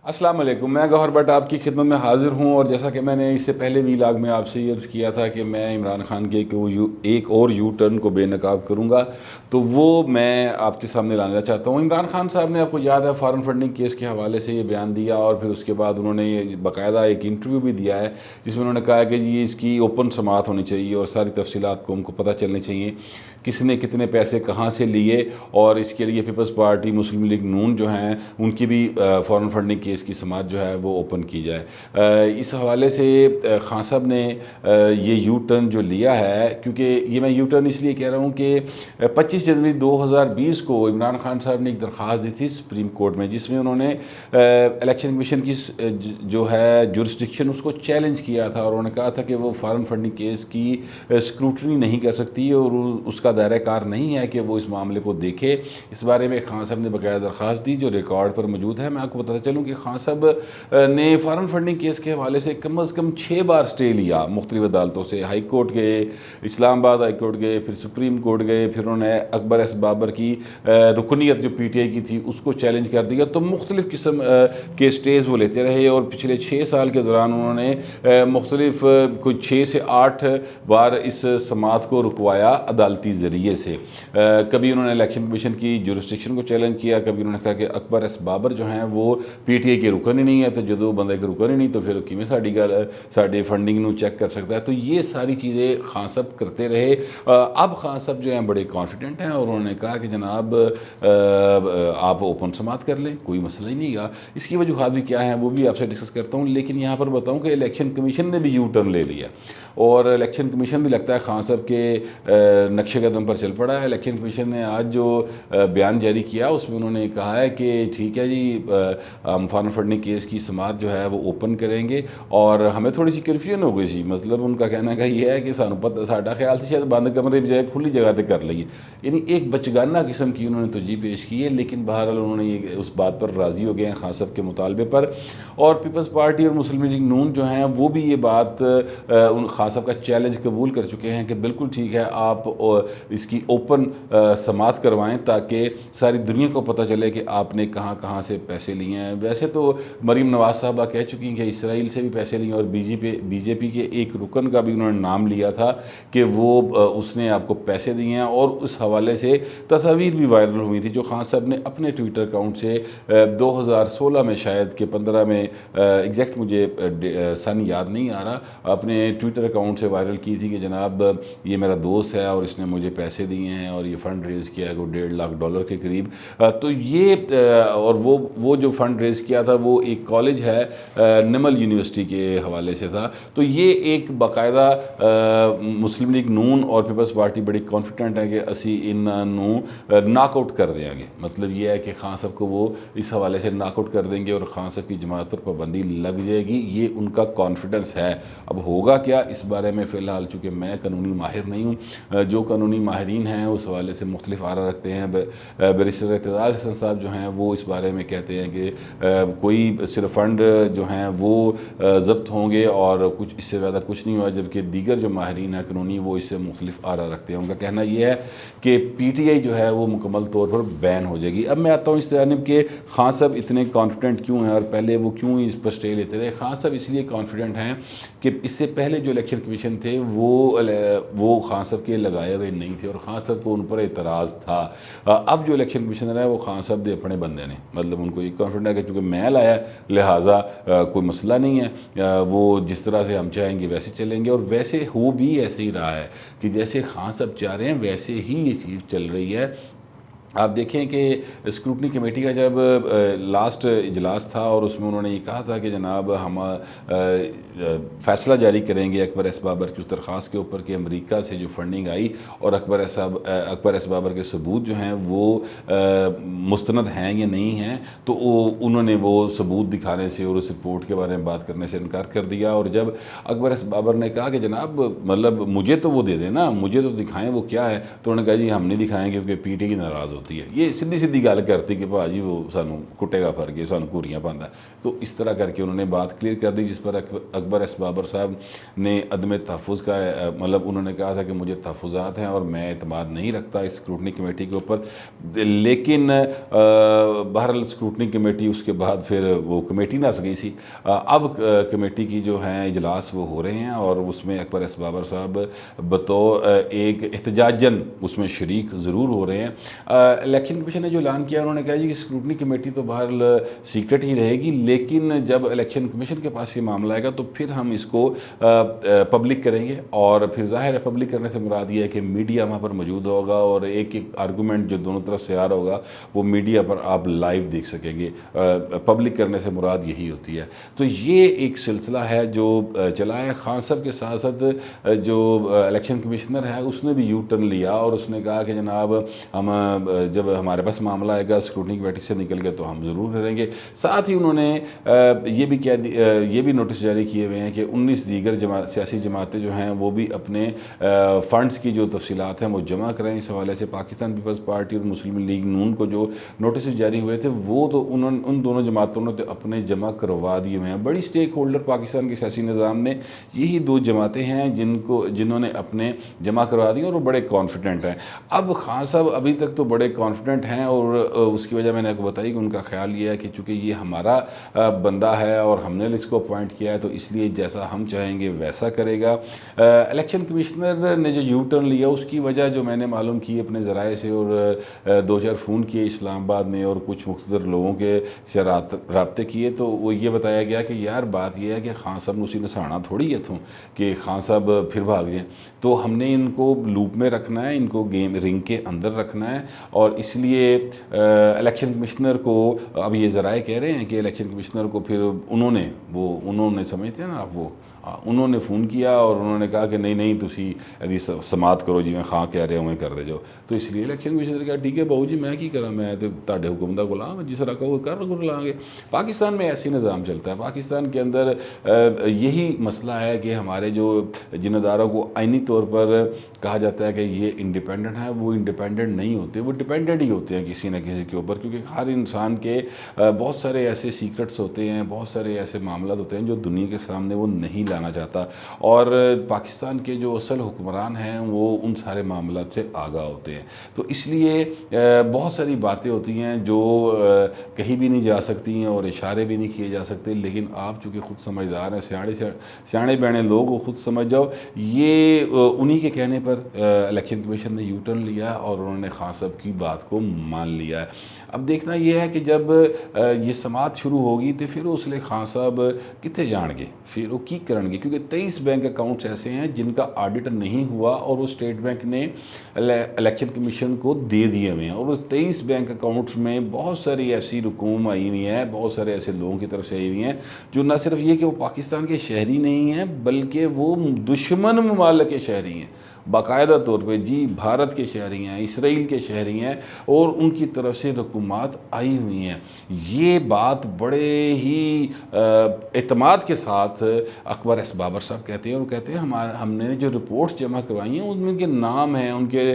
السلام علیکم، میں گوہر بٹ آپ کی خدمت میں حاضر ہوں، اور جیسا کہ میں نے اس سے پہلے ویلاگ میں آپ سے یہ عرض کیا تھا کہ میں عمران خان کے ایک اور یو ٹرن کو بے نقاب کروں گا، تو وہ میں آپ کے سامنے لانا چاہتا ہوں۔ عمران خان صاحب نے، آپ کو یاد ہے، فارن فنڈنگ کیس کے حوالے سے یہ بیان دیا، اور پھر اس کے بعد انہوں نے یہ باقاعدہ ایک انٹرویو بھی دیا ہے جس میں انہوں نے کہا کہ جی اس کی اوپن سماعت ہونی چاہیے اور ساری تفصیلات کو ہم کو پتہ چلنی چاہیے، کس نے کتنے پیسے کہاں سے لیے، اور اس کے لیے پیپلز پارٹی، مسلم لیگ نون جو ہیں ان کی بھی فارن فنڈنگ کیس کی سماعت جو ہے وہ اوپن کی جائے۔ اس حوالے سے خان صاحب نے یہ یو ٹرن جو لیا ہے، کیونکہ یہ میں یو ٹرن اس لیے کہہ رہا ہوں کہ 25 جنوری 2020 کو عمران خان صاحب نے ایک درخواست دی تھی سپریم کورٹ میں، جس میں انہوں نے الیکشن کمیشن کی جو ہے جورسڈکشن اس کو چیلنج کیا تھا، اور انہوں نے کہا تھا کہ وہ فارن فنڈنگ کیس کی اسکروٹنی نہیں کر سکتی اور اس کا دائرہ کار نہیں ہے کہ وہ اس معاملے کو دیکھے۔ اس بارے میں خان صاحب نے باقاعدہ درخواست دی جو ریکارڈ پر موجود ہے۔ میں آپ کو بتاتا چلوں کہ خان صاحب نے فارن فنڈنگ کیس کے حوالے سے کم از کم 6 بار سٹے لیا مختلف عدالتوں سے۔ ہائی کورٹ گئے، اسلام آباد ہائی کورٹ گئے، پھر سپریم کورٹ گئے، پھر انہوں نے اکبر ایس بابر کی رکنیت جو پی ٹی آئی کی تھی اس کو چیلنج کر دیا، تو مختلف قسم کے سٹیز وہ لیتے رہے، اور پچھلے 6 سال کے دوران انہوں نے مختلف کوئی 6 سے 8 بار اس سماعت کو رکوایا عدالتی ذریعے سے۔ کبھی انہوں نے الیکشن کمیشن کی جورسڈکشن کو چیلنج کیا، کبھی انہوں نے کہا کہ اکبر ایس بابر جو ہیں وہ پی ٹی آئی کے رکن ہی نہیں ہے، تو جدو بندے کے رکن ہی نہیں تو پھر کیویں ساڑی فنڈنگ نو چیک کر سکتا ہے۔ تو یہ ساری چیزیں خان صاحب کرتے رہے۔ اب خان صاحب جو ہیں بڑے کانفیڈنٹ ہیں، اور انہوں نے کہا کہ جناب آپ اوپن سماعت کر لیں، کوئی مسئلہ ہی نہیں گا۔ اس کی وجوہات بھی کیا ہیں وہ بھی آپ سے ڈسکس کرتا ہوں، لیکن یہاں پر بتاؤں کہ الیکشن کمیشن نے بھی یو ٹرن لے لیا، اور الیکشن کمیشن بھی لگتا ہے خان صاحب کے نقش قدم پر چل پڑا ہے۔ الیکشن کمیشن نے آج جو بیان جاری کیا اس میں انہوں نے کہا ہے کہ ٹھیک ہے جی، ہم فارن فنڈنگ کیس کی سماعت جو ہے وہ اوپن کریں گے، اور ہمیں تھوڑی سی کنفیوژن ہو گئی سی، مطلب ان کا کہنا کا یہ ہے کہ ساڈا خیال سے شاید بند کمرے بجائے کھلی جگہ تے کر لئیے، یعنی ایک بچگانہ قسم کی انہوں نے توجیہ پیش کی ہے، لیکن بہرحال انہوں نے اس بات پر راضی ہو گئے ہیں خان صاحب کے مطالبے پر، اور پیپلز پارٹی اور مسلم لیگ نون جو ہیں وہ بھی یہ بات ان خان صاحب کا چیلنج قبول کر چکے ہیں کہ بالکل ٹھیک ہے، آپ اس کی اوپن سماعت کروائیں تاکہ ساری دنیا کو پتہ چلے کہ آپ نے کہاں کہاں سے پیسے لیے ہیں۔ ویسے تو مریم نواز صاحبہ کہہ چکی ہیں کہ اسرائیل سے بھی پیسے لیے، اور بی جے پی کے ایک رکن کا بھی انہوں نے نام لیا تھا کہ وہ اس نے آپ کو پیسے دیے ہیں، اور اس حوالے سے تصاویر بھی وائرل ہوئی تھی جو خان صاحب نے اپنے ٹویٹر اکاؤنٹ سے 2016 میں شاید کہ 15 میں ایگزیکٹ مجھے سن یاد نہیں آ رہا، اپنے ٹویٹر اکاؤنٹ سے وائرل کی تھی کہ جناب یہ میرا دوست ہے اور اس نے مجھے پیسے دیے ہیں، اور یہ فنڈ ریز کیا ہے $1.5 لاکھ کے قریب۔ تو یہ اور وہ جو فنڈ ریز کیا تھا وہ ایک کالج ہے نمل یونیورسٹی کے حوالے سے تھا۔ تو یہ ایک باقاعدہ مسلم لیگ نون اور پیپلز پارٹی بڑی کانفیڈنٹ ہے کہ اسی انہوں ناک آؤٹ کر دیں گے، مطلب یہ ہے کہ خان صاحب کو وہ اس حوالے سے ناک آؤٹ کر دیں گے، اور خان صاحب کی جماعت پر پابندی لگ جائے گی، یہ ان کا کانفیڈنس ہے۔ اب ہوگا کیا اس بارے میں فی الحال چونکہ میں قانونی ماہر نہیں ہوں، جو قانونی ماہرین ہیں اس حوالے سے مختلف آرا رکھتے ہیں۔ بیرسٹر اعتزاز حسن صاحب جو ہیں وہ اس بارے میں کہتے ہیں کہ کوئی صرف فنڈ جو ہیں وہ ضبط ہوں گے اور کچھ اس سے زیادہ کچھ نہیں ہوا، جبکہ دیگر جو ماہرین ہیں قانونی وہ اس سے مختلف آرا رکھتے ہیں۔ ان کا کہنا یہ ہے کہ پی ٹی آئی جو ہے وہ مکمل طور پر بین ہو جائے گی۔ اب میں آتا ہوں اس جانب کہ خان صاحب اتنے کانفیڈنٹ کیوں ہیں، اور پہلے وہ کیوں اس پر سٹے لیتے رہے۔ خان صاحب اس لیے کانفیڈنٹ ہیں کہ اس سے پہلے جو الیکشن کمیشن تھے وہ خان صاحب کے لگائے ہوئے نہیں تھے، اور خان صاحب کو ان پر اعتراض تھا۔ اب جو الیکشن کمیشنر ہے وہ خان صاحب دے اپنے بندے نے، مطلب ان کو یہ کانفیڈنٹ ہے کہ چونکہ میں لایا لہٰذا کوئی مسئلہ نہیں ہے، وہ جس طرح سے ہم چاہیں گے ویسے چلیں گے، اور ویسے ہو بھی ایسے ہی رہا ہے کہ جیسے خان صاحب چاہ رہے ہیں ویسے ہی یہ چیز چل رہی ہے۔ آپ دیکھیں کہ اسکروٹنی کمیٹی کا جب لاسٹ اجلاس تھا اور اس میں انہوں نے یہ کہا تھا کہ جناب ہم فیصلہ جاری کریں گے اکبر ایس بابر کی اس درخواست کے اوپر کہ امریکہ سے جو فنڈنگ آئی اور اکبر ایس بابر کے ثبوت جو ہیں وہ مستند ہیں یا نہیں ہیں، تو انہوں نے وہ ثبوت دکھانے سے اور اس رپورٹ کے بارے میں بات کرنے سے انکار کر دیا۔ اور جب اکبر ایس بابر نے کہا کہ جناب مطلب مجھے تو وہ دے دیں نا، مجھے تو دکھائیں وہ کیا ہے، تو انہوں نے کہا جی ہم نہیں دکھائیں گے کیونکہ پی ٹی آئی ناراض ہوتی ہوتی ہے, یہ سیدھی گل کرتی کہ بھا جی وہ سانوں کٹے گا پھڑ کے سانوں گوریاں پاندا. تو اس طرح کر کے انہوں نے بات کلیئر کر دی, جس پر اکبر ایس بابر صاحب نے عدم تحفظ کا مطلب انہوں نے کہا تھا کہ مجھے تحفظات ہیں اور میں اعتماد نہیں رکھتا اس اسکروٹنی کمیٹی کے اوپر. لیکن بہرحال اسکروٹنی کمیٹی اس کے بعد پھر وہ کمیٹی نس گئی سی. اب کمیٹی کی جو ہیں اجلاس وہ ہو رہے ہیں اور اس میں اکبر ایس بابر صاحب بطور ایک احتجاجاً اس میں شریک ضرور ہو رہے ہیں. الیکشن کمیشن نے جو اعلان کیا انہوں نے کہا جی کہ اسکروٹنی کمیٹی تو بہرحال سیکرٹ ہی رہے گی, لیکن جب الیکشن کمیشن کے پاس یہ معاملہ آئے گا تو پھر ہم اس کو پبلک کریں گے. اور پھر ظاہر ہے پبلک کرنے سے مراد یہ ہے کہ میڈیا وہاں پر موجود ہوگا اور ایک آرگومنٹ جو دونوں طرف سے آ رہا ہوگا وہ میڈیا پر آپ لائیو دیکھ سکیں گے. پبلک کرنے سے مراد یہی ہوتی ہے. تو یہ ایک سلسلہ ہے جو چلا ہے. خان صاحب کے ساتھ ساتھ جو الیکشن کمشنر ہے اس نے بھی یو ٹرن لیا اور اس نے کہا کہ جناب ہم جب ہمارے پاس معاملہ آئے گا اسکروٹنی کمیٹی سے نکل گئے تو ہم ضرور کریں گے. ساتھ ہی انہوں نے یہ بھی نوٹس جاری کیے ہوئے ہیں کہ 19 دیگر سیاسی جماعتیں جو ہیں وہ بھی اپنے فنڈز کی جو تفصیلات ہیں وہ جمع کریں. اس حوالے سے پاکستان پیپلز پارٹی اور مسلم لیگ نون کو جو نوٹس جاری ہوئے تھے وہ تو ان دونوں جماعتوں نے تو اپنے جمع کروا دیے ہوئے ہیں. بڑی سٹیک ہولڈر پاکستان کے سیاسی نظام میں یہی دو جماعتیں ہیں جنہوں نے اپنے جمع کروا دی اور وہ بڑے کانفیڈنٹ ہیں. اب خان صاحب ابھی تک تو بڑے کانفیڈنٹ ہیں اور اس کی وجہ میں نے آپ کو بتائی کہ ان کا خیال یہ ہے کہ چونکہ یہ ہمارا بندہ ہے اور ہم نے اس کو اپوائنٹ کیا ہے تو اس لیے جیسا ہم چاہیں گے ویسا کرے گا. الیکشن کمشنر نے جو یو ٹرن لیا اس کی وجہ جو میں نے معلوم کی اپنے ذرائع سے اور 2-4 فون کیے اسلام آباد میں اور کچھ مختصر لوگوں کے سے رابطے کیے تو وہ یہ بتایا گیا کہ یار بات یہ ہے کہ خان صاحب نے اسی نے سہانا تھوڑی ہے تھوں کہ خان صاحب پھر بھاگ جائیں. تو ہم نے ان کو لوپ میں رکھنا ہے, ان کو گیم رنگ کے اندر رکھنا ہے. اور اس لیے الیکشن کمشنر کو اب یہ ذرائع کہہ رہے ہیں کہ الیکشن کمشنر کو پھر انہوں نے سمجھتے ہیں نا آپ وہ انہوں نے فون کیا اور انہوں نے کہا کہ نہیں تسی ادھی سماعت کرو جی میں خاں کہہ رہے ہوں کر دے جو. تو اس لیے الیکشن کمشنر نے کہا ٹھیک ہے بہو جی میں کی کرا میں تو تاڑے حکم دا غلام جس طرح کہو کر لیں گے. پاکستان میں ایسی نظام چلتا ہے. پاکستان کے اندر یہی مسئلہ ہے کہ ہمارے جو جن اداروں کو آئینی طور پر کہا جاتا ہے کہ یہ انڈیپینڈنٹ ہے وہ انڈیپینڈنٹ نہیں ہوتے, وہ ڈیپینڈنٹ ہی ہوتے ہیں کسی نہ کسی کے اوپر, کیونکہ ہر انسان کے بہت سارے ایسے سیکرٹس ہوتے ہیں, بہت سارے ایسے معاملات ہوتے ہیں جو دنیا کے سامنے وہ نہیں لانا چاہتا. اور پاکستان کے جو اصل حکمران ہیں وہ ان سارے معاملات سے آگاہ ہوتے ہیں. تو اس لیے بہت ساری باتیں ہوتی ہیں جو کہیں بھی نہیں جا سکتی ہیں اور اشارے بھی نہیں کیے جا سکتے, لیکن آپ چونکہ خود سمجھدار ہیں, سیاڑے بیانے لوگ وہ خود سمجھ جاؤ. یہ انہی کے کہنے پر الیکشن کمیشن نے یو ٹرن لیا اور انہوں نے خان صاحب کی بات کو مان لیا ہے. اب دیکھنا یہ ہے کہ جب یہ سماعت شروع ہوگی تو پھر اس لیے خان صاحب کتنے جان گے, پھر وہ کی کرن گے, کیونکہ 23 بینک اکاؤنٹس ایسے ہیں جن کا آڈٹ نہیں ہوا اور وہ اسٹیٹ بینک نے الیکشن کمیشن کو دے دیے ہوئے ہیں. اور اس 23 بینک اکاؤنٹس میں بہت ساری ایسی رقوم آئی ہوئی ہیں, بہت سارے ایسے لوگوں کی طرف سے آئی ہوئی ہیں جو نہ صرف یہ کہ وہ پاکستان کے شہری نہیں ہیں بلکہ وہ دشمن ممالک کے شہری ہیں, باقاعدہ طور پہ جی بھارت کے شہری ہیں, اسرائیل کے شہری ہیں اور ان کی طرف سے رقومات آئی ہوئی ہیں. یہ بات بڑے ہی اعتماد کے ساتھ اکبر ایس بابر صاحب کہتے ہیں, اور کہتے ہیں ہم نے جو رپورٹس جمع کروائی ہیں ان میں کے نام ہیں, ان کے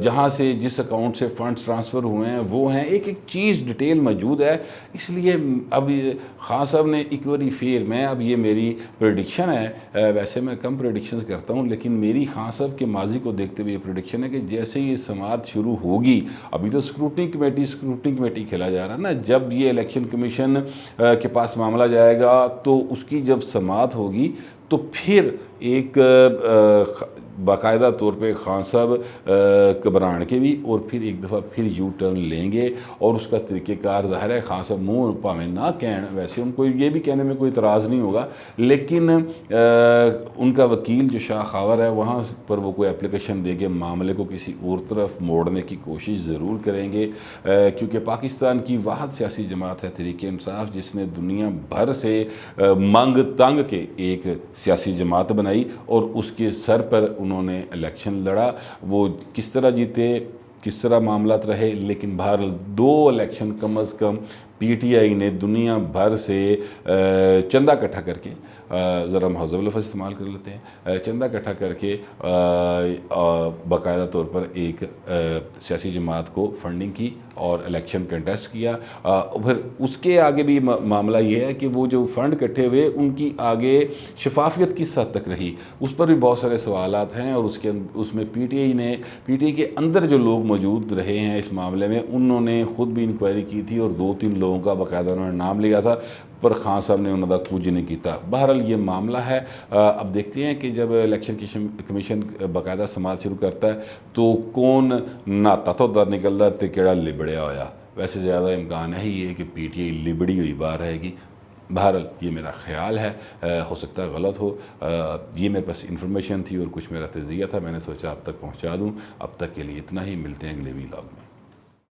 جہاں سے جس اکاؤنٹ سے فنڈز ٹرانسفر ہوئے ہیں وہ ہیں, ایک چیز ڈیٹیل موجود ہے. اس لیے اب خان صاحب نے ایک باری پھر میں اب یہ میری پریڈکشن ہے, ویسے میں کم پریڈکشنز کرتا ہوں لیکن میری خان صاحب کے ماضی کو دیکھتے ہوئے یہ پریڈکشن ہے کہ جیسے یہ سماعت شروع ہوگی, ابھی تو اسکروٹنی کمیٹی کھیلا جا رہا ہے نا, جب یہ الیکشن کمیشن کے پاس معاملہ جائے گا تو اس کی جب سماعت ہوگی تو پھر ایک باقاعدہ طور پہ خان صاحب گھبران کے بھی اور پھر ایک دفعہ پھر یو ٹرن لیں گے. اور اس کا طریقہ کار ظاہر ہے خان صاحب منہ پاویں نہ کہن, ویسے ان کو یہ بھی کہنے میں کوئی اعتراض نہیں ہوگا, لیکن ان کا وکیل جو شاہ خاور ہے وہاں پر وہ کوئی اپلیکیشن دے کے معاملے کو کسی اور طرف موڑنے کی کوشش ضرور کریں گے, کیونکہ پاکستان کی واحد سیاسی جماعت ہے تحریک انصاف جس نے دنیا بھر سے منگ تنگ کے ایک سیاسی جماعت بنائی اور اس کے سر پر انہوں نے الیکشن لڑا. وہ کس طرح جیتے, کس طرح معاملات رہے, لیکن بہرحال 2 election come is come P T I نے دنیا بھر سے چندہ اکٹھا کر کے، ذرا مہذب لفظ استعمال کر لیتے ہیں، چندہ اکٹھا کر کے باقاعدہ طور پر ایک سیاسی جماعت کو فنڈنگ کی اور الیکشن کنٹیسٹ کیا۔ پھر اس کے آگے بھی معاملہ یہ ہے کہ وہ جو فنڈ اکٹھے ہوئے ان کی آگے شفافیت کس حد تک رہی، اس پر بھی بہت سارے سوالات ہیں، اور اس میں پی ٹی آئی کے اندر جو لوگ موجود رہے ہیں اس معاملے میں، انہوں نے خود بھی انکوائری کی تھی اور 2-3 لوگوں کا باقاعدہ انہوں نے نام لیا تھا، پر خان صاحب نے انہوں کا کچھ نہیں کیتا۔ بہرحال یہ معاملہ ہے۔ اب دیکھتے ہیں کہ جب الیکشن کمیشن باقاعدہ سماعت شروع کرتا ہے تو کون ناتا تو در نکلتا تے کیڑا لبڑیا ہویا۔ ویسے زیادہ امکان ہے یہ کہ پی ٹی آئی لبڑی ہوئی باہر رہے گی۔ بہرحال یہ میرا خیال ہے، ہو سکتا ہے غلط ہو۔ یہ میرے پاس انفارمیشن تھی اور کچھ میرا تجزیہ تھا، میں نے سوچا اب تک پہنچا دوں۔ اب تک کے لیے اتنا ہی، ملتے ہیں اگلے ویلاگ میں۔